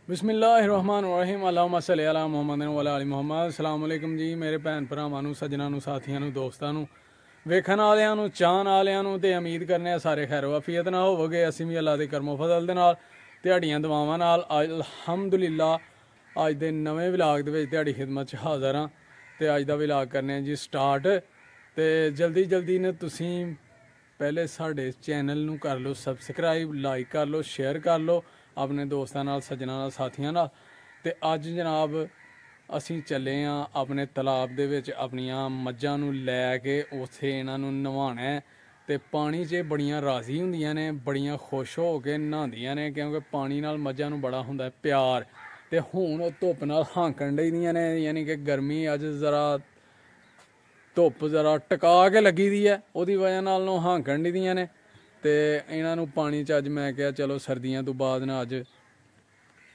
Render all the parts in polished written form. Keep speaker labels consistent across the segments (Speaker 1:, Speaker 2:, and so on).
Speaker 1: बिस्मिल्लाहिर्रहमानिर्रहीम अल्लाहुम्मा सल्ली अला मुहम्मद व अला आलि मुहम्मद। अस्सलाम वालेकुम जी मेरे भैन भरावां नूं, सज्जनां नूं, साथियां नूं, दोस्तां नूं, वेखण वालियां नूं, चाहण वालियां नूं ते उम्मीद करने आ सारे खैर वाफियत नाल होवोगे। असीं भी अल्लाह दे करमो फजल दे नाल तुहाड़ियां दुआवां नाल अल्हम्दुलिल्लाह अज दे नवें व्लाग दे विच तुहाड़ी खिदमत च हाज़र हां। ते अज दा व्लाग करने जी स्टार्ट। ते जल्दी जल्दी ने तुसीं पहले साढ़े चैनल नूं कर लो सबसक्राइब, लाइक कर लो, शेयर कर लो अपने दोस्तां नाल, सज्जनां नाल, साथियां नाल। ते अज जनाब असीं चले हाँ अपने तलाब दे विच अपनियां मज्जां नूं लै के उत्थे इन्हां नूं नवाना है। ते पानी च बड़ियां राज़ी हुंदियां ने, बड़ियां खुश हो के नहांदियां ने, क्योंकि पानी नाल मज्जां नूं बड़ा हुंदा है प्यार। ते हुण धुप्प नाल हांकण डई दियां ने, यानी कि गर्मी अज जरा धुप्प जरा टका के लगी दी है, उहदी वजह नाल नूं हांकण डी दियां ने। ते इन्हां नूं पानी च अज मैं कहा चलो सर्दियां तो बाद ना अज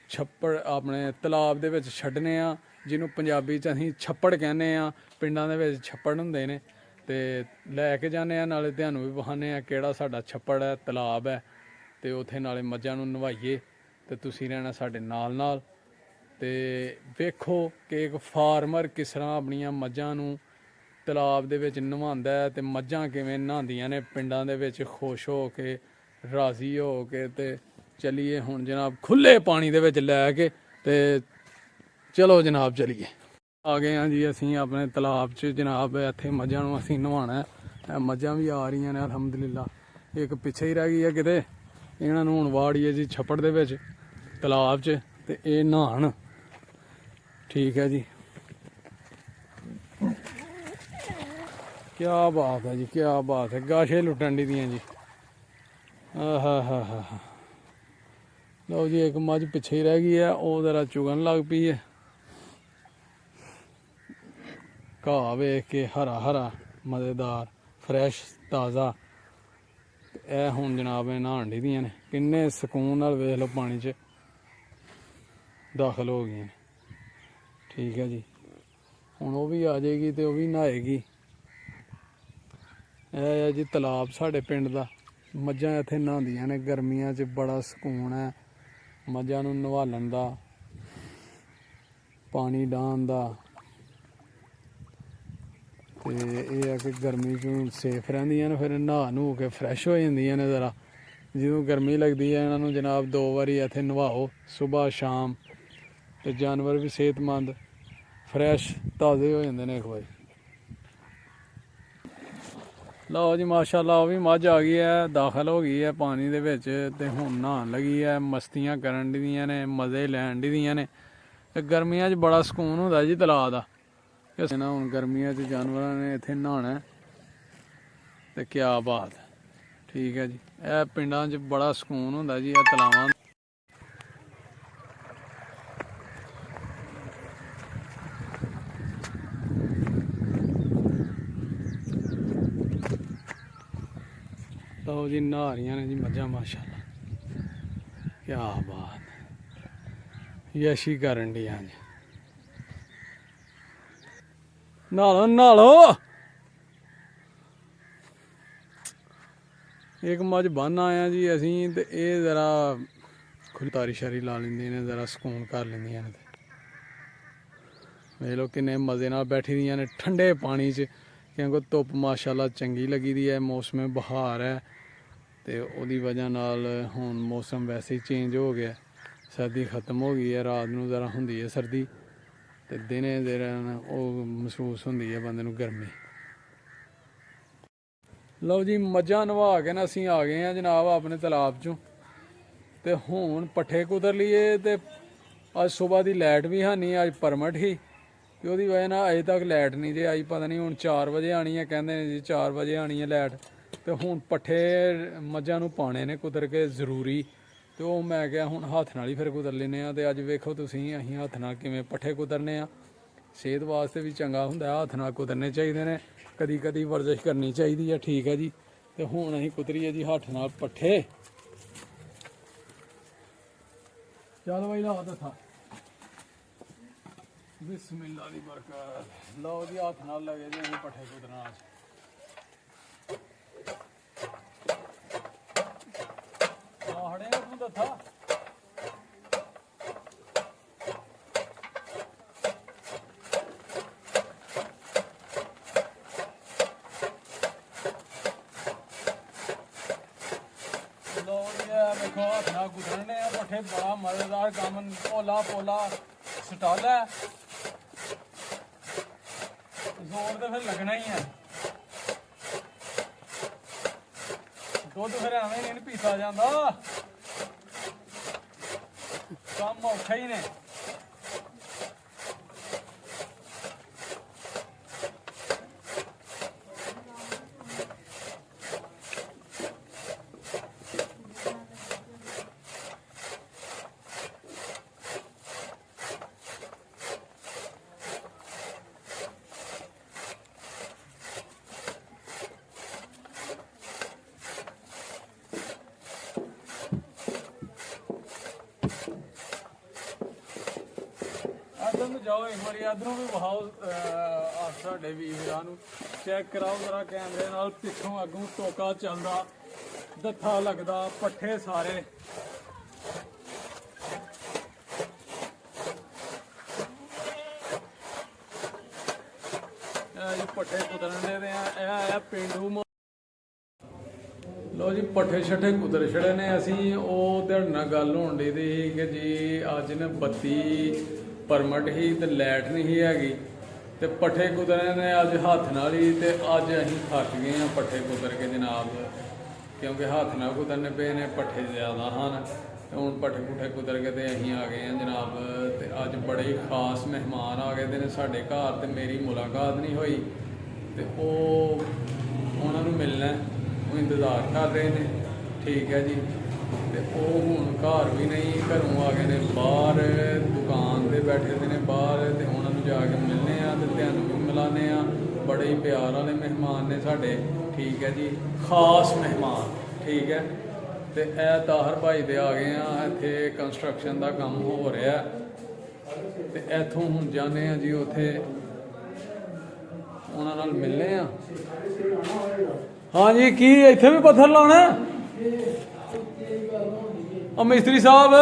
Speaker 1: छप्पड़ अपने तलाब दे विच छड्डने आ, जिन्हों पंजाबी च असीं छप्पड़ कहने आ, पिंडां दे विच छप्पड़ हुंदे ने। ते लैके जाने आ, नाले तुहानूं भी विखाने आ किहड़ा साडा छप्पड़ है, तलाब है। ते उत्थे नाले मज्जां नूं नवाइए ते तुसीं रहना साडे नाल नाल। ते वेखो कि एक फार्मर किस तरह अपनियां मज्जां नूं तलाब दे विच नवांदा है ते मज्जां किवें नहांदियां ने पिंडां दे विच खुश हो के, राज़ी हो के। ते चलिए हुण जनाब खुले पानी दे विच लै के ते चलो जनाब चलिए। आ गए हैं जी असीं अपने तलाब च जनाब, इत्थे मज्जां नूं असीं नवाना है। मज्जां भी आ रही ने अलहमदुलिल्लाह, एक पिछे ही रह गई है किते। इन्हां नूं हुण वाड़िए जी छप्पड़ दे विच तलाब च ते एह् नहान। ठीक है जी, क्या बात है जी, क्या बात है। गाशे लुटन डी दियां जी। हा हा हा हा। लो जी एक मझ पिछे ही रह गई है, वो जरा चुगन लग पई है। घाह वेख के हरा हरा मज़ेदार फ्रैश ताज़ा। ए हुण जनाब नहान डी दियां ने, किन्ने सकून नाल वेख लो पानी च दाखल हो गई। ठीक है जी, हुण वो भी आ जाएगी तो वह भी नहाएगी। है जी तलाब साढ़े पिंड दा, मज्जां इत्थे नहांदियां ने गर्मियां च, बड़ा सकून है मज्जां नूं नवालन दा, पानी डाहन दा। ते एह् है कि गर्मी च सेफ रैंदियां ने, फिर नहा नहू के फ्रैश हो जांदियां ने जरा। जदों गर्मी लगदी है इन्हां नूं जनाब 2 बारी इत्थे नवाओ, सुबह शाम। ते जानवर भी सेहतमंद फ्रैश ताज़े हो जांदे ने। इक बारी लो जी माशाअल्लाह वो भी मझ आ गई है, दाखल हो गई है पानी दे विच ते हुण नहान लगी है, मस्तियां करन दियां ने, मज़े लैन दियां ने। ते गर्मियां च बड़ा सकून हुंदा जी तलाऽ दा। ना हुण गर्मियां च जानवरां ने इत्थे नहाना ते क्या बात है। ठीक है जी, ए पिंडां च बड़ा सकून हुंदा जी ए तलावां। लो जी नहा रही ने जी मज्जां माशाअल्लाह, क्या बात, यशी करन दियां जी। नहा लो। एक मझ बन आया जी असीं ते एह् जरा खुली तारी शारी ला लैंदियां ने, जरा सकून कर लैंदियां ने। वेख लो किन्ने मज़े नाल बैठी दियां ने ठंडे पानी च, क्योंकि धुप्प माशाअल्लाह चंगी लगी दी है, मौसम बहार है। ते ओह्दी वजह नाल हुण मौसम वैसे ही चेंज हो गया, सर्दी खत्म हो गई है। रात नूं जरा हुंदी है सर्दी ते दिनें ओह् महसूस हुंदी है बंदे नूं गर्मी। लो जी मज्जां नवा के ना असीं आ गए हैं जनाब अपने तलाब चों। ते हुण पट्ठे कुतर लिए ते अज सुबह दी लाइट भी है नहीं, अज परमट ही ते ओह्दी वजह नाल अजे तक लाइट नहीं जे आई। पता नहीं हुण 4 बजे आनी है, कहंदे ने जी 4 बजे आनी है लाइट। ते हुण पट्ठे मज्जां नूं पाने ने कुतर के जरूरी, ते ओह् मैं कहा हुण हत्थ नाल ही फिर कुतर लैने आ। ते अज वेखो तुसीं असीं हत्थ नाल किवें पट्ठे कुतरने आ। सेहत वास्ते भी चंगा हुंदा है, हत्थ नाल कुतरने चाहिदे ने, कदी कदी वर्जिश करनी चाहिदी है। ठीक है जी, ते हुण असीं कुतरीए जी हत्थ नाल पट्ठे। चल भाई ला दस्सा बिस्मिल्लाह दी बरकत। लो जी हत्थ नाल लगे जी असीं पट्ठे कुतरन अज। आखड़े तूं दस्सा ਵੇਖੋ ਹੱਥ ਨਾਲ ਗੁੱਦਣੇ ਆ ਪੱਠੇ, ਬੜਾ ਮਜ਼ੇਦਾਰ ਕੰਮ, ਪੋਲਾ ਪੋਲਾ ਸਟਾਲ ਹੈ, ਜ਼ੋਰ ਤੇ ਫਿਰ ਲੱਗਣਾ ਹੀ ਹੈ। ਦੁੱਧ ਫਿਰ ਐਵੇਂ ਨਹੀਂ ਪੀਤਾ ਜਾਂਦਾ, ਕੰਮ ਔਖਾ ਹੀ ਨੇ। ਇੱਧਰ ਨੂੰ ਜਾਓ ਇੱਕ ਵਾਰੀ, ਇੱਧਰੋਂ ਵੀ ਵਹਾਓ ਸਾਡੇ ਵੀਰਾਂ ਨੂੰ ਚੈੱਕ ਕਰਾਓ ਜ਼ਰਾ ਕੈਮਰੇ ਨਾਲ, ਪਿੱਛੋਂ ਅੱਗੋਂ ਟੋਕਾ ਚੱਲਦਾ, ਦੱਥਾ ਲੱਗਦਾ, ਪੱਠੇ ਸਾਰੇ। ਇਹ ਜੀ ਪੱਠੇ ਕੁਤਰਨ ਦੇ ਆ, ਇਹ ਪਿੰਡੂ। ਲੋ ਜੀ ਪੱਠੇ ਛੱਠੇ ਕੁਤਰ ਛੜੇ ਨੇ ਅਸੀਂ। ਉਹ ਤੁਹਾਡੇ ਨਾਲ ਗੱਲ ਹੋਣ ਡਈ ਸੀ ਕਿ ਜੀ ਅੱਜ ਨੇ ਬੱਤੀ ਪਰਮਿਟ ਹੀ ਤੇ ਲਾਈਟ ਨਹੀਂ ਸੀ ਹੈਗੀ, ਤੇ ਪੱਠੇ ਕੁਤਰੇ ਨੇ ਅੱਜ ਹੱਥ ਨਾਲ ਹੀ। ਤੇ ਅੱਜ ਅਸੀਂ ਥੱਕ ਗਏ ਹਾਂ ਪੱਠੇ ਕੁਤਰ ਕੇ ਜਨਾਬ, ਕਿਉਂਕਿ ਹੱਥ ਨਾਲ ਕੁਤਰਨੇ ਪਏ ਨੇ, ਪੱਠੇ ਜ਼ਿਆਦਾ ਹਨ। ਤੇ ਹੁਣ ਪੱਠੇ ਪੁੱਠੇ ਕੁਤਰ ਕੇ ਤੇ ਅਸੀਂ ਆ ਗਏ ਹਾਂ ਜਨਾਬ। ਤੇ ਅੱਜ ਬੜੇ ਹੀ ਖਾਸ ਮਹਿਮਾਨ ਆ ਗਏ ਦੇ ਨੇ ਸਾਡੇ ਘਰ, ਤੇ ਮੇਰੀ ਮੁਲਾਕਾਤ ਨਹੀਂ ਹੋਈ, ਤੇ ਉਹ ਉਹਨਾਂ ਨੂੰ ਮਿਲਣਾ, ਉਹ ਇੰਤਜ਼ਾਰ ਕਰ ਰਹੇ ਨੇ, ਠੀਕ ਹੈ ਜੀ। ਤੇ ਉਹ ਹੁਣ ਘਰ ਵੀ ਨਹੀਂ, ਘਰੋਂ ਆ ਗਏ ਨੇ ਬਾਹਰ, ਦੁਕਾਨ ਤੇ ਬੈਠੇ ਦੇ ਨੇ ਬਾਹਰ, ਤੇ ਉਹਨਾਂ ਨੂੰ ਜਾ ਕੇ ਮਿਲਨੇ ਆ ਤੇ ਤੁਹਾਨੂੰ ਵੀ ਮਿਲਾਨੇ ਆ। ਬੜੇ ਹੀ ਪਿਆਰ ਵਾਲੇ ਮਹਿਮਾਨ ਨੇ ਸਾਡੇ, ਠੀਕ ਹੈ ਜੀ, ਖਾਸ ਮਹਿਮਾਨ, ਠੀਕ ਹੈ। ਤੇ ਇਹ ਤਾਹਰ ਭਾਈ ਦੇ ਆ ਗਏ ਆ, ਇੱਥੇ ਕੰਸਟਰਕਸ਼ਨ ਦਾ ਕੰਮ ਹੋ ਰਿਹਾ, ਤੇ ਇੱਥੋਂ ਹੁਣ ਜਾਂਦੇ ਆ ਜੀ ਉੱਥੇ, ਉਹਨਾਂ ਨਾਲ ਮਿਲਨੇ ਆ। ਹਾਂਜੀ, ਕੀ ਇੱਥੇ ਵੀ ਪੱਥਰ ਲਾਉਣਾ? ਉਹ ਮਿਸਤਰੀ ਸਾਹਿਬ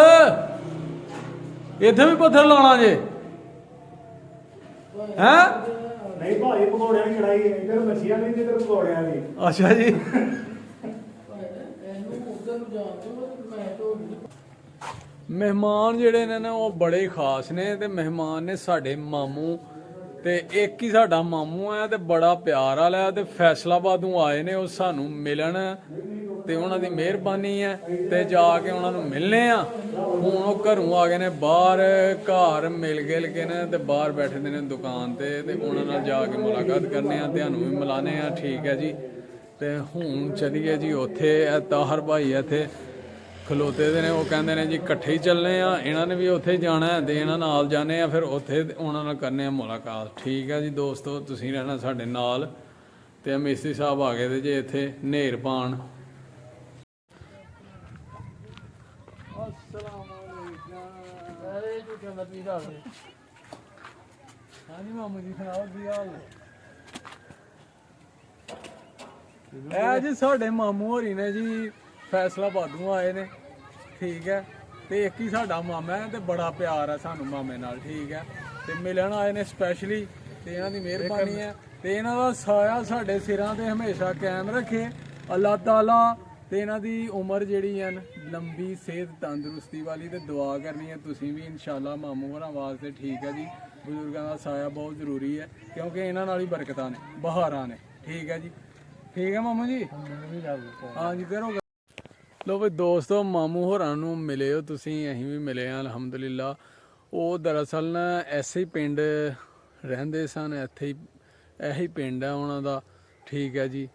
Speaker 1: ਇੱਥੇ ਵੀ ਪੱਥਰ ਲਾਉਣਾ ਜੇ? ਹੈ
Speaker 2: ਨਹੀਂ ਭਾਈ, ਪਕੌੜਿਆਂ ਦੀ ਲੜਾਈ ਹੈ, ਇੱਧਰ ਮੱਛੀਆਂ ਨਹੀਂ, ਇੱਧਰ ਪਕੌੜਿਆਂ ਦੀ।
Speaker 1: ਅੱਛਾ ਜੀ। ਮਹਿਮਾਨ ਜਿਹੜੇ ਨੇ ਨਾ ਉਹ ਬੜੇ ਖਾਸ ਨੇ, ਤੇ ਮਹਿਮਾਨ ਨੇ ਸਾਡੇ ਮਾਮੂ, ਤੇ ਇੱਕ ਹੀ ਸਾਡਾ ਮਾਮੂ ਹੈ ਤੇ ਬੜਾ ਪਿਆਰ ਵਾਲਾ ਹੈ, ਤੇ ਫੈਸਲਾਬਾਦੋਂ ਆਏ ਨੇ ਉਹ ਸਾਨੂੰ ਮਿਲਣ, ਤੇ ਉਹਨਾਂ ਦੀ ਮਿਹਰਬਾਨੀ ਹੈ, ਤੇ ਜਾ ਕੇ ਉਹਨਾਂ ਨੂੰ ਮਿਲਨੇ ਆ। ਹੁਣ ਉਹ ਘਰੋਂ ਆ ਗਏ ਨੇ ਬਾਹਰ, ਘਰ ਮਿਲ ਗਿਲ ਕੇ ਨੇ, ਤੇ ਬਾਹਰ ਬੈਠੇ ਦੇ ਨੇ ਦੁਕਾਨ ਤੇ ਉਹਨਾਂ ਨਾਲ ਜਾ ਕੇ ਮੁਲਾਕਾਤ ਕਰਨੇ ਆ, ਤੁਹਾਨੂੰ ਵੀ ਮਿਲਾਨੇ ਆ, ਠੀਕ ਹੈ ਜੀ। ਤੇ ਹੁਣ ਚਲੀਏ ਜੀ ਉੱਥੇ, ਤਾਹਰ ਭਾਈ ਇੱਥੇ ਖਲੋਤੇ ਦੇ ਨੇ, ਉਹ ਕਹਿੰਦੇ ਨੇ ਜੀ ਇਕੱਠੇ ਹੀ ਚੱਲਨੇ ਆ, ਇਹਨਾਂ ਨੇ ਵੀ ਉੱਥੇ ਜਾਣਾ ਹੈ, ਤੇ ਇਹਨਾਂ ਨਾਲ ਜਾਣੇ ਆ, ਫਿਰ ਉੱਥੇ ਉਹਨਾਂ ਨਾਲ ਕਰਨੇ ਆ ਮੁਲਾਕਾਤ, ਠੀਕ ਹੈ ਜੀ ਦੋਸਤੋ, ਤੁਸੀਂ ਰਹਿਣਾ ਸਾਡੇ ਨਾਲ। ਤੇ ਮਿਸਤਰੀ ਸਾਹਿਬ ਆ ਗਏ ਤੇ ਜੇ ਇੱਥੇ ਨੇਰ ਪਾਣ। ਹਾਂਜੀ ਮਾਮੂ ਜੀ, ਸੁਣਾਓ ਕੀ ਹਾਲ ਨੇ? ਇਹ ਜੀ ਸਾਡੇ ਮਾਮੂ ਹੋਰੀ ਨੇ ਜੀ, ਫੈਸਲਾਬਾਦੋਂ ਆਏ ਨੇ, ਠੀਕ ਹੈ। ਤੇ ਇੱਕ ਹੀ ਸਾਡਾ ਮਾਮਾ ਹੈ, ਤੇ ਬੜਾ ਪਿਆਰ ਹੈ ਸਾਨੂੰ ਮਾਮੇ ਨਾਲ, ਠੀਕ ਹੈ। ਤੇ ਮਿਲਣ ਆਏ ਨੇ ਸਪੈਸ਼ਲੀ, ਤੇ ਇਹਨਾਂ ਦੀ ਮਿਹਰਬਾਨੀ ਹੈ, ਤੇ ਇਹਨਾਂ ਦਾ ਸਾਇਆ ਸਾਡੇ ਸਿਰਾਂ ਤੇ ਹਮੇਸ਼ਾ ਕਾਇਮ ਰੱਖੇ ਅੱਲਾਹ ਤਾਲਾ। ਤੇ ਇਹਨਾਂ ਦੀ ਉਮਰ ਜਿਹੜੀ ਹੈ ਲੰਬੀ, ਸਿਹਤ ਤੰਦਰੁਸਤੀ ਵਾਲੀ, ਤੇ ਦੁਆ ਕਰਨੀ ਹੈ ਤੁਸੀਂ ਵੀ ਇਨਸ਼ਾਅੱਲਾ ਮਾਮੂ ਹੋਰਾਂ ਵਾਸਤੇ, ਠੀਕ ਹੈ ਜੀ। ਬਜ਼ੁਰਗਾਂ ਦਾ ਸਾਇਆ ਬਹੁਤ ਜ਼ਰੂਰੀ ਹੈ, ਕਿਉਂਕਿ ਇਹਨਾਂ ਨਾਲ ਹੀ ਬਰਕਤਾਂ ਨੇ, ਬਹਾਰਾਂ ਨੇ, ਠੀਕ ਹੈ ਜੀ। ਠੀਕ ਹੈ ਮਾਮੂ ਜੀ? ਹਾਂਜੀ ਕਰੋ। ਲੋ ਬਈ ਦੋਸਤੋ, ਮਾਮੂ ਹੋਰਾਂ ਨੂੰ ਮਿਲੇ ਹੋ ਤੁਸੀਂ, ਅਸੀਂ ਵੀ ਮਿਲੇ ਹਾਂ ਅਲਹਮਦੁਲਿਲਾ। ਉਹ ਦਰਅਸਲ ਨਾ ਐਸੇ ਹੀ ਪਿੰਡ ਰਹਿੰਦੇ ਸਨ, ਇੱਥੇ ਹੀ ਇਹੀ ਪਿੰਡ ਹੈ ਉਹਨਾਂ ਦਾ, ਠੀਕ ਹੈ ਜੀ।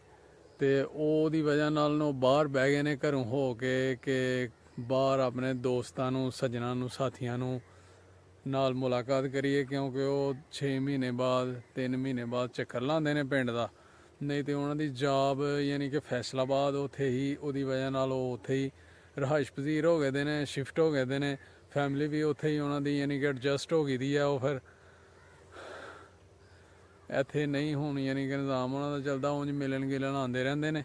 Speaker 1: ਤੇ ਉਹਦੀ ਵਜ੍ਹਾ ਨਾਲ ਉਹ ਬਾਹਰ ਬਹਿ ਗਏ ਨੇ ਘਰੋਂ ਹੋ ਕੇ, ਕਿ ਬਾਹਰ ਆਪਣੇ ਦੋਸਤਾਂ ਨੂੰ, ਸੱਜਣਾਂ ਨੂੰ, ਸਾਥੀਆਂ ਨੂੰ ਨਾਲ ਮੁਲਾਕਾਤ ਕਰੀਏ, ਕਿਉਂਕਿ ਉਹ 6 ਮਹੀਨੇ ਬਾਅਦ, 3 ਮਹੀਨੇ ਬਾਅਦ ਚੱਕਰ ਲਾਉਂਦੇ ਨੇ ਪਿੰਡ ਦਾ। ਨਹੀਂ ਤੇ ਉਹਨਾਂ ਦੀ ਜੌਬ ਯਾਨੀ ਕਿ ਫੈਸਲਾਬਾਦ, ਉੱਥੇ ਹੀ, ਉਹਦੀ ਵਜ੍ਹਾ ਨਾਲ ਉਹ ਉੱਥੇ ਹੀ ਰਿਹਾਇਸ਼ ਪਜ਼ੀਰ ਹੋ ਗਏ ਦੇ ਨੇ, ਸ਼ਿਫਟ ਹੋ ਗਏ ਦੇ ਨੇ, ਫੈਮਿਲੀ ਵੀ ਉੱਥੇ ਹੀ ਉਹਨਾਂ ਦੀ ਯਾਨੀ ਕਿ ਐਡਜਸਟ ਹੋ ਗਈ ਦੀ ਆ। ਉਹ ਫਿਰ ਇੱਥੇ ਨਹੀਂ ਹੁਣ ਯਾਨੀ ਕਿ ਨਿਜ਼ਾਮ ਉਹਨਾਂ ਦਾ ਚੱਲਦਾ, ਉਂਝ ਮਿਲਣ ਗਿਲਣ ਆਉਂਦੇ ਰਹਿੰਦੇ ਨੇ।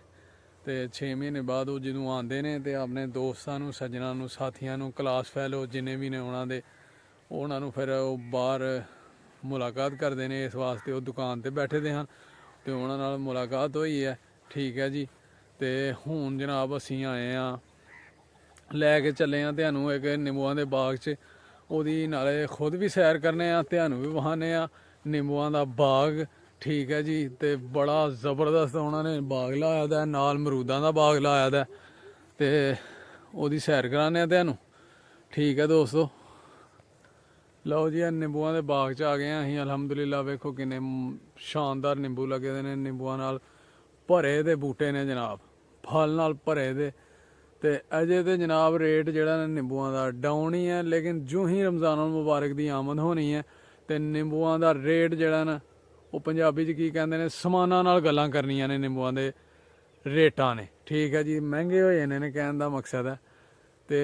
Speaker 1: ਤੇ 6 ਮਹੀਨੇ ਬਾਅਦ ਉਹ ਜਦੋਂ ਆਉਂਦੇ ਨੇ, ਤੇ ਆਪਣੇ ਦੋਸਤਾਂ ਨੂੰ, ਸੱਜਣਾਂ ਨੂੰ, ਸਾਥੀਆਂ ਨੂੰ, ਕਲਾਸ ਫੈਲੋ ਜਿੰਨੇ ਵੀ ਨੇ ਉਹਨਾਂ ਦੇ, ਉਹਨਾਂ ਨੂੰ ਫਿਰ ਉਹ ਬਾਹਰ ਮੁਲਾਕਾਤ ਕਰਦੇ ਨੇ। ਇਸ ਵਾਸਤੇ ਉਹ ਦੁਕਾਨ ਤੇ ਬੈਠੇ ਦੇ ਹਨ, ਤੇ ਉਹਨਾਂ ਨਾਲ ਮੁਲਾਕਾਤ ਹੋਈ ਹੈ, ਠੀਕ ਹੈ ਜੀ। ਤੇ ਹੁਣ ਜਨਾਬ ਅਸੀਂ ਆਏ ਹਾਂ ਲੈ ਕੇ ਚੱਲੇ ਆ ਤੁਹਾਨੂੰ ਇੱਕ ਨਿੰਬੂਆਂ ਦੇ ਬਾਗ 'ਚ, ਉਹਦੀ ਨਾਲੇ ਖੁਦ ਵੀ ਸੈਰ ਕਰਨੇ ਆ, ਤੁਹਾਨੂੰ ਵੀ ਵਹਾਨੇ ਆ ਨਿੰਬੂਆਂ ਦਾ ਬਾਗ। ਠੀਕ ਹੈ ਜੀ, ਤੇ ਬੜਾ ਜ਼ਬਰਦਸਤ ਉਹਨਾਂ ਨੇ ਬਾਗ ਲਾਇਆ ਦਾ, ਨਾਲ ਅਮਰੂਦਾਂ ਦਾ ਬਾਗ ਲਾਇਆ ਦਾ, ਤੇ ਉਹਦੀ ਸੈਰ ਕਰਾਉਂਦੇ ਆ ਤੁਹਾਨੂੰ। ਠੀਕ ਹੈ ਦੋਸਤੋ, ਲਓ ਜੀ ਨਿੰਬੂਆਂ ਦੇ ਬਾਗ 'ਚ ਆ ਗਏ ਆ ਅਸੀਂ ਅਲਹਮਦੁਲਿਲਾ। ਵੇਖੋ ਕਿੰਨੇ ਸ਼ਾਨਦਾਰ ਨਿੰਬੂ ਲੱਗੇ ਦੇ ਨੇ, ਨਿੰਬੂਆਂ ਨਾਲ ਭਰੇ ਦੇ ਬੂਟੇ ਨੇ ਜਨਾਬ, ਫਲ ਨਾਲ ਭਰੇ ਦੇ। ਤੇ ਅਜੇ ਤੇ ਜਨਾਬ ਰੇਟ ਜਿਹੜਾ ਨਿੰਬੂਆਂ ਦਾ ਡਾਊਨ ਹੀ ਹੈ, ਲੇਕਿਨ ਜੋ ਹੀ ਰਮਜ਼ਾਨ ਮੁਬਾਰਕ ਦੀ ਆਮਦ ਹੋਣੀ ਹੈ ਤੇ ਨਿੰਬੂਆਂ ਦਾ ਰੇਟ ਜਿਹੜਾ ਨਾ, ਉਹ ਪੰਜਾਬੀ 'ਚ ਕੀ ਕਹਿੰਦੇ ਨੇ, ਸਮਾਨਾਂ ਨਾਲ ਗੱਲਾਂ ਕਰਨੀਆਂ ਨੇ ਨਿੰਬੂਆਂ ਦੇ ਰੇਟਾਂ ਨੇ। ਠੀਕ ਹੈ ਜੀ, ਮਹਿੰਗੇ ਹੋਏ ਨੇ ਕਹਿਣ ਦਾ ਮਕਸਦ ਹੈ। ਤੇ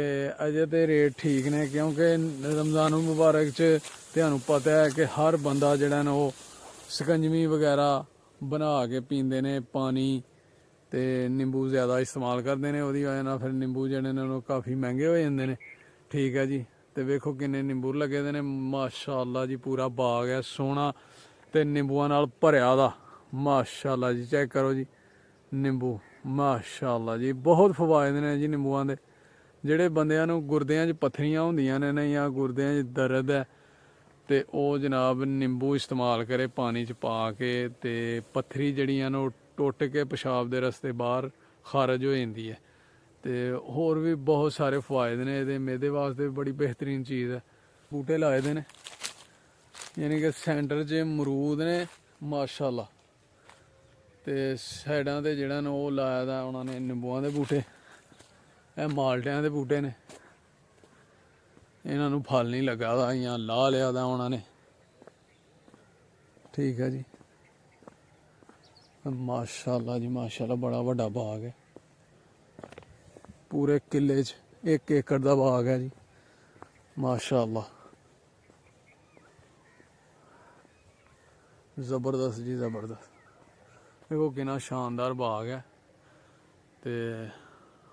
Speaker 1: ਅਜੇ ਤੇ ਰੇਟ ਠੀਕ ਨੇ, ਕਿਉਂਕਿ ਰਮਜ਼ਾਨ ਮੁਬਾਰਕ 'ਚ ਤੁਹਾਨੂੰ ਪਤਾ ਹੈ ਕਿ ਹਰ ਬੰਦਾ ਜਿਹੜਾ ਨਾ ਉਹ ਸਕੰਜਵੀ ਵਗੈਰਾ ਬਣਾ ਕੇ ਪੀਂਦੇ ਨੇ, ਪਾਣੀ ਤੇ ਨਿੰਬੂ ਜ਼ਿਆਦਾ ਇਸਤੇਮਾਲ ਕਰਦੇ ਨੇ, ਉਹਦੀ ਵਜ੍ਹਾ ਨਾਲ ਫਿਰ ਨਿੰਬੂ ਜਿਹੜੇ ਨੇ ਉਹ ਕਾਫੀ ਮਹਿੰਗੇ ਹੋ ਜਾਂਦੇ ਨੇ। ਠੀਕ ਹੈ ਜੀ, ਤੇ ਵੇਖੋ ਕਿੰਨੇ ਨਿੰਬੂ ਲੱਗੇ ਦੇ ਨੇ ਮਾਸ਼ਾਅੱਲਾ ਜੀ, ਪੂਰਾ ਬਾਗ ਹੈ ਸੋਹਣਾ ਤੇ ਨਿੰਬੂਆਂ ਨਾਲ ਭਰਿਆ ਦਾ। ਮਾਸ਼ਾਅੱਲਾ ਜੀ, ਚੈੱਕ ਕਰੋ ਜੀ ਨਿੰਬੂ, ਮਾਸ਼ਾਅੱਲਾ ਜੀ, ਬਹੁਤ ਫਵਾਇਦ ਨੇ ਜੀ ਨਿੰਬੂਆਂ ਦੇ। ਜਿਹੜੇ ਬੰਦਿਆਂ ਨੂੰ ਗੁਰਦਿਆਂ 'ਚ ਪੱਥਰੀਆਂ ਹੁੰਦੀਆਂ ਨੇ ਜਾਂ ਗੁਰਦਿਆਂ 'ਚ ਦਰਦ ਹੈ, ਤੇ ਉਹ ਜਨਾਬ ਨਿੰਬੂ ਇਸਤੇਮਾਲ ਕਰੇ ਪਾਣੀ 'ਚ ਪਾ ਕੇ, ਤੇ ਪੱਥਰੀ ਜਿਹੜੀਆਂ ਨੇ ਉਹ ਟੁੱਟ ਕੇ ਪਿਸ਼ਾਬ ਦੇ ਰਸਤੇ ਬਾਹਰ ਖਾਰਜ ਹੋ ਜਾਂਦੀ ਹੈ। ਤੇ ਹੋਰ ਵੀ ਬਹੁਤ ਸਾਰੇ ਫਵਾਇਦ ਨੇ ਇਹਦੇ, ਮੈਦੇ ਵਾਸਤੇ ਬੜੀ ਬਿਹਤਰੀਨ ਚੀਜ਼ ਹੈ। ਬੂਟੇ ਲਾਏ ਦੇ ਨੇ, ਯਾਨੀ ਕਿ ਸੈਂਟਰ 'ਚ ਅਮਰੂਦ ਨੇ ਮਾਸ਼ਾਅੱਲਾ, ਤੇ ਸਾਈਡਾਂ ਤੇ ਜਿਹੜਾ ਨਾ ਉਹ ਲਾਇਆ ਦਾ ਉਹਨਾਂ ਨੇ ਨਿੰਬੂਆਂ ਦੇ ਬੂਟੇ। ਇਹ ਮਾਲਟਿਆਂ ਦੇ ਬੂਟੇ ਨੇ, ਇਹਨਾਂ ਨੂੰ ਫਲ ਨਹੀਂ ਲੱਗਾ ਦਾ ਜਾਂ ਲਾ ਲਿਆ ਦਾ ਉਹਨਾਂ ਨੇ। ਠੀਕ ਹੈ ਜੀ, ਮਾਸ਼ਾਅੱਲਾ ਜੀ ਮਾਸ਼ਾਅੱਲਾ, ਬੜਾ ਵੱਡਾ ਬਾਗ ਹੈ, ਪੂਰੇ ਕਿੱਲੇ 'ਚ 1 ਏਕੜ ਦਾ ਬਾਗ ਹੈ ਜੀ ਮਾਸ਼ਾਅੱਲਾ, ਜ਼ਬਰਦਸਤ ਜੀ ਜ਼ਬਰਦਸਤ। ਦੇਖੋ ਕਿੰਨਾ ਸ਼ਾਨਦਾਰ ਬਾਗ ਹੈ ਤੇ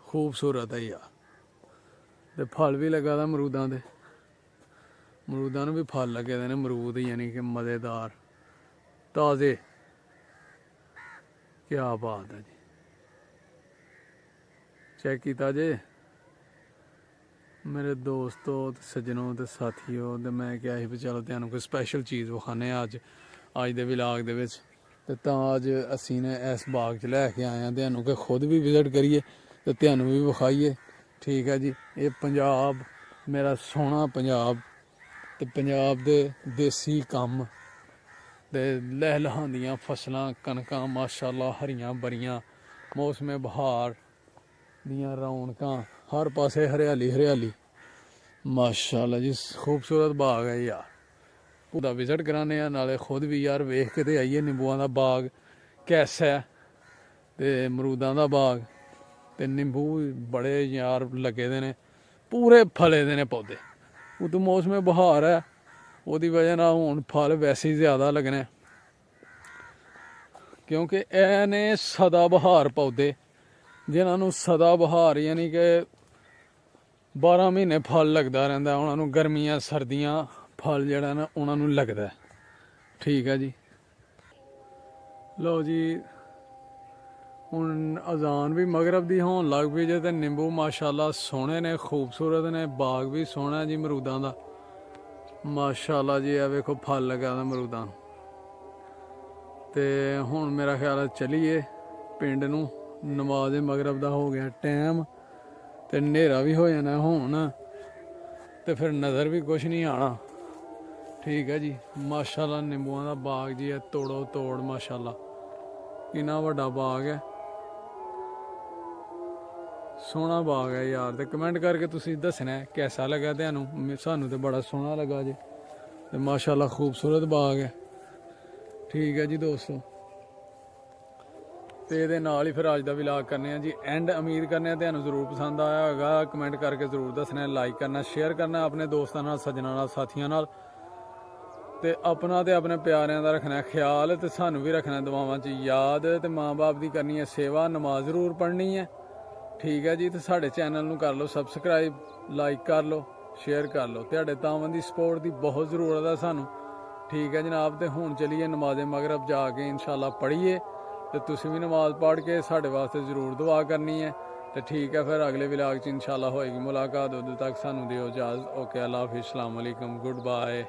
Speaker 1: ਖੂਬਸੂਰਤ ਹੈ ਯਾਰ। ਤੇ ਫਲ ਵੀ ਲੱਗਾ ਦਾ ਅਮਰੂਦਾਂ ਦੇ, ਅਮਰੂਦਾਂ ਨੂੰ ਵੀ ਫਲ ਲੱਗੇ ਦੇ ਨੇ, ਅਮਰੂਦ ਯਾਨੀ ਕਿ ਮਜ਼ੇਦਾਰ ਤਾਜ਼ੇ। ਕਿਆ ਬਾਤ ਹੈ ਜੀ, ਚੈੱਕ ਕੀਤਾ ਜੇ ਮੇਰੇ ਦੋਸਤੋ ਤੇ ਸੱਜਣੋ ਤੇ ਸਾਥੀਓ। ਤੇ ਮੈਂ ਕਿਹਾ ਸੀ ਵੀ ਚਲੋ ਤੁਹਾਨੂੰ ਕੋਈ ਸਪੈਸ਼ਲ ਚੀਜ਼ ਵਿਖਾਉਂਦੇ ਹਾਂ ਅੱਜ ਦੇ ਵਲੌਗ ਦੇ ਵਿੱਚ। ਤੇ ਤਾਂ ਅੱਜ ਅਸੀਂ ਨੇ ਇਸ ਬਾਗ 'ਚ ਲੈ ਕੇ ਆਏ ਹਾਂ ਤੁਹਾਨੂੰ ਕਿ ਖੁਦ ਵੀ ਵਿਜ਼ਿਟ ਕਰੀਏ ਤੇ ਤੁਹਾਨੂੰ ਵੀ ਵਿਖਾਈਏ। ਠੀਕ ਹੈ ਜੀ, ਇਹ ਪੰਜਾਬ ਮੇਰਾ ਸੋਹਣਾ ਪੰਜਾਬ, ਤੇ ਪੰਜਾਬ ਦੇ ਦੇਸੀ ਕੰਮ ਤੇ ਲਹਿਲਹਾਉਂਦੀਆਂ ਫਸਲਾਂ, ਕਣਕਾਂ ਮਾਸ਼ਾਅੱਲਾ ਹਰੀਆਂ ਭਰੀਆਂ, ਮੌਸਮੇ ਬਹਾਰ ਦੀਆਂ ਰੌਣਕਾਂ, ਹਰ ਪਾਸੇ ਹਰਿਆਲੀ ਹਰਿਆਲੀ ਮਾਸ਼ਾਅੱਲਾ ਜੀ। ਖੂਬਸੂਰਤ ਬਾਗ ਹੈ ਯਾਰ, ਉਹਦਾ ਵਿਜ਼ਿਟ ਕਰਾਉਂਦੇ ਆ, ਨਾਲੇ ਖੁਦ ਵੀ ਯਾਰ ਵੇਖ ਕੇ ਤੇ ਆਈਏ ਨਿੰਬੂਆਂ ਦਾ ਬਾਗ ਕੈਸਾ ਹੈ ਤੇ ਅਮਰੂਦਾਂ ਦਾ ਬਾਗ। ਤੇ ਨਿੰਬੂ ਬੜੇ ਯਾਰ ਲੱਗੇ ਦੇ ਨੇ, ਪੂਰੇ ਫਲੇ ਦੇ ਨੇ ਪੌਦੇ। ਉਦੋਂ ਮੌਸਮੇ ਬਹਾਰ ਹੈ, ਉਹਦੀ ਵਜ੍ਹਾ ਨਾਲ ਹੁਣ ਫਲ ਵੈਸੇ ਹੀ ਜ਼ਿਆਦਾ ਲੱਗਣੇ, ਕਿਉਂਕਿ ਇਹ ਨੇ ਸਦਾ ਬਹਾਰ ਪੌਦੇ, ਜਿਨ੍ਹਾਂ ਨੂੰ ਸਦਾ ਬਹਾਰ ਯਾਨੀ ਕਿ 12 ਮਹੀਨੇ ਫਲ ਲੱਗਦਾ ਰਹਿੰਦਾ ਉਹਨਾਂ ਨੂੰ, ਗਰਮੀਆਂ ਸਰਦੀਆਂ ਫਲ ਜਿਹੜਾ ਨਾ ਉਹਨਾਂ ਨੂੰ ਲੱਗਦਾ। ਠੀਕ ਹੈ ਜੀ, ਲਓ ਜੀ ਹੁਣ ਅਜ਼ਾਨ ਵੀ ਮਗਰਬ ਦੀ ਹੋਣ ਲੱਗ ਪਈ ਜੇ, ਤੇ ਨਿੰਬੂ ਮਾਸ਼ਾਅੱਲਾ ਸੋਹਣੇ ਨੇ, ਖੂਬਸੂਰਤ ਨੇ, ਬਾਗ ਵੀ ਸੋਹਣਾ ਜੀ ਅਮਰੂਦਾਂ ਦਾ ਮਾਸ਼ਾਅੱਲਾ ਜੀ। ਇਹ ਵੇਖੋ ਫਲ ਲੱਗਾ ਦਾ ਅਮਰੂਦਾਂ ਨੂੰ। ਤੇ ਹੁਣ ਮੇਰਾ ਖਿਆਲ ਹੈ ਚੱਲੀਏ ਪਿੰਡ ਨੂੰ, ਨਮਾਜ਼ ਮਗਰਬ ਦਾ ਹੋ ਗਿਆ ਟਾਈਮ ਤੇ ਹਨੇਰਾ ਵੀ ਹੋ ਜਾਣਾ ਹੁਣ, ਤੇ ਫਿਰ ਨਜ਼ਰ ਵੀ ਕੁਛ ਨਹੀਂ ਆਣਾ। ਠੀਕ ਹੈ ਜੀ, ਮਾਸ਼ਾਅੱਲਾ ਨਿੰਬੂਆਂ ਦਾ ਬਾਗ ਜੀ ਹੈ, ਤੋੜੋ ਤੋੜ ਮਾਸ਼ਾਅੱਲਾ, ਕਿੰਨਾ ਵੱਡਾ ਬਾਗ ਹੈ, ਸੋਹਣਾ ਬਾਗ ਹੈ ਯਾਰ। ਤੇ ਕਮੈਂਟ ਕਰਕੇ ਤੁਸੀਂ ਦੱਸਣਾ ਕੈਸਾ ਲੱਗਾ ਤੁਹਾਨੂੰ, ਸਾਨੂੰ ਤੇ ਬੜਾ ਸੋਹਣਾ ਲੱਗਾ ਜੀ, ਤੇ ਮਾਸ਼ਾਅੱਲਾ ਖੂਬਸੂਰਤ ਬਾਗ ਹੈ। ਠੀਕ ਹੈ ਜੀ ਦੋਸਤੋ, ਤੇ ਇਹਦੇ ਨਾਲ ਹੀ ਫਿਰ ਅੱਜ ਦਾ ਵਲੌਗ ਕਰਨੇ ਆ ਜੀ ਐਂਡ। ਉਮੀਦ ਕਰਨੇ ਆ ਤੁਹਾਨੂੰ ਜ਼ਰੂਰ ਪਸੰਦ ਆਇਆ ਹੋਵੇਗਾ, ਕਮੈਂਟ ਕਰਕੇ ਜ਼ਰੂਰ ਦੱਸਣਾ, ਲਾਈਕ ਕਰਨਾ, ਸ਼ੇਅਰ ਕਰਨਾ ਆਪਣੇ ਦੋਸਤਾਂ ਨਾਲ, ਸੱਜਣਾਂ ਨਾਲ, ਸਾਥੀਆਂ ਨਾਲ, ਤੇ ਆਪਣਾ ਤੇ ਆਪਣੇ ਪਿਆਰਿਆਂ ਦਾ ਰੱਖਣਾ ਖਿਆਲ, ਤੇ ਸਾਨੂੰ ਵੀ ਰੱਖਣਾ ਦੁਆਵਾਂ 'ਚ ਯਾਦ, ਤੇ ਮਾਂ-ਬਾਪ ਦੀ ਕਰਨੀ ਹੈ ਸੇਵਾ, ਨਮਾਜ਼ ਜ਼ਰੂਰ ਪੜ੍ਹਨੀ ਹੈ। ਠੀਕ ਹੈ ਜੀ, ਤੇ ਸਾਡੇ ਚੈਨਲ ਨੂੰ ਕਰ ਲਓ ਸਬਸਕ੍ਰਾਈਬ, ਲਾਈਕ ਕਰ ਲਓ, ਸ਼ੇਅਰ ਕਰ ਲਓ, ਤੁਹਾਡੇ ਤਾਵਾਂ ਦੀ ਸਪੋਰਟ ਦੀ ਬਹੁਤ ਜ਼ਰੂਰਤ ਹੈ ਸਾਨੂੰ। ਠੀਕ ਹੈ ਜਨਾਬ, ਤੇ ਹੁਣ ਚਲੀਏ ਨਮਾਜ਼ ਮਗਰਬ ਜਾ ਕੇ ਇਨਸ਼ਾਅੱਲਾ ਪੜ੍ਹੀਏ, ਤੇ ਤੁਸੀਂ ਵੀ ਨਮਾਜ਼ ਪੜ੍ਹ ਕੇ ਸਾਡੇ ਵਾਸਤੇ ਜ਼ਰੂਰ ਦੁਆ ਕਰਨੀ ਹੈ। ਤੇ ਠੀਕ ਹੈ ਫਿਰ ਅਗਲੇ ਵਲੌਗ 'ਚ ਇਨਸ਼ਾਅੱਲਾ ਹੋਏਗੀ ਮੁਲਾਕਾਤ। ਉਦੋਂ ਤੱਕ ਸਾਨੂੰ ਦਿਓ ਇਜਾਜ਼ਤ। ਓਕੇ, ਅੱਲਾ ਹਾਫਿਜ਼, ਅਸਲਾਮ ਵਾਲੇਕੁਮ, ਗੁੱਡ ਬਾਏ।